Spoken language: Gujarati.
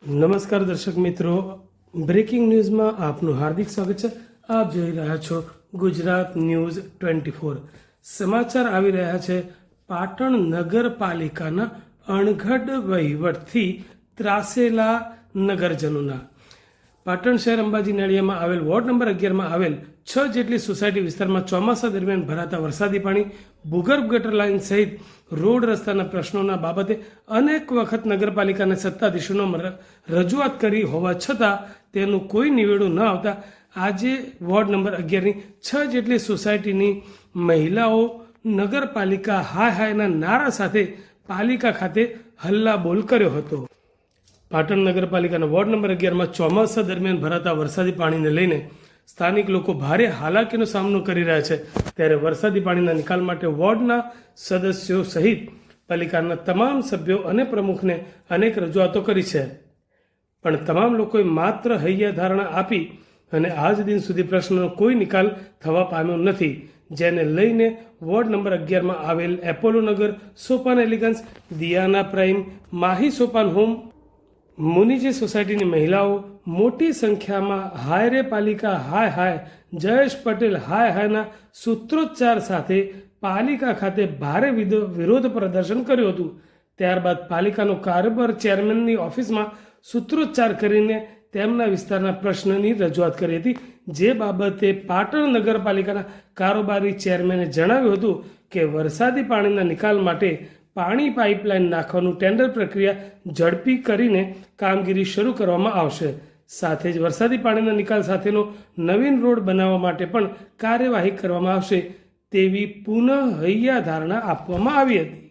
નમસ્કાર દર્શક મિત્રો, બ્રેકિંગ ન્યૂઝમાં આપનું હાર્દિક સ્વાગત છે। આપ જોઈ રહ્યા છો ગુજરાત ન્યૂઝ 24। સમાચાર આવી રહ્યા છે પાટણ નગરપાલિકાના અણઘડ વહીવટથી ત્રાસેલા નગરજનોના। પાટણ શહેર અંબાજી નળિયામાં આવેલ વોર્ડ નંબર 11માં આવેલ 6 જેટલી સોસાયટી વિસ્તારમાં ચોમાસા દરમિયાન ભરાતા વરસાદી પાણી, ભૂગર્ભ ગટર લાઇન સહિત રોડ રસ્તાના પ્રશ્નોના બાબતે અનેક વખત નગરપાલિકાના સત્તાધીશોને રજૂઆત કરી હોવા છતાં તેનું કોઈ નિવેડું ન આવતા આજે વોર્ડ નંબર 11ની 6 જેટલી સોસાયટીની મહિલાઓ નગરપાલિકા હાય હાયના નારા સાથે પાલિકા ખાતે હલ્લાબોલ કર્યો હતો। પાટણ નગરપાલિકાના વોર્ડ નંબર 11માં ચોમાસા દરમિયાન ભરાતા વરસાદી પાણીને લઈને સ્થાનિક લોકો ભારે હાલાકીનો સામનો કરી રહ્યા છે। ત્યારે વરસાદી પાણીના નિકાલ માટે વોર્ડના સદસ્યો સહિત પાલિકાના તમામ સભ્યો અને પ્રમુખને અનેક રજૂઆતો કરી છે, પણ તમામ લોકોએ માત્ર હૈયા ધારણા આપી અને આજ દિન સુધી પ્રશ્નનો કોઈ નિકાલ થવા પામ્યો નથી, જેને લઈને વોર્ડ નંબર 11માં આવેલ એપોલો નગર, સોપાન એલિગન્સ, દિયાના પ્રાઇમ, માહી સોપાન હોમ, મુનિજી સોસાયટીની મહિલાઓ મોટી સંખ્યામાં હાય રે પાલિકા હાય હાય, જયેશ પટેલ હાય હાયના સૂત્રોચ્ચાર સાથે પાલિકા ખાતે ભારે વિરોધ પ્રદર્શન કર્યું હતું। ત્યારબાદ પાલિકાનો કારોબાર ચેરમેનની ઓફિસમાં સૂત્રોચ્ચાર કરીને તેમના વિસ્તારના પ્રશ્નની રજૂઆત કરી હતી, જે બાબતે પાટણ નગરપાલિકાના કારોબારી ચેરમેને જણાવ્યું હતું કે વરસાદી પાણીના નિકાલ માટે પાણી પાઇપલાઇન નાખવાનું ટેન્ડર પ્રક્રિયા ઝડપી કરીને કામગીરી શરૂ કરવામાં આવશે। સાથે જ વરસાદી પાણીના નિકાલ સાથેનો નવીન રોડ બનાવવા માટે પણ કાર્યવાહી કરવામાં આવશે તેવી પુનઃ હૈયા ધારણા આપવામાં આવી હતી।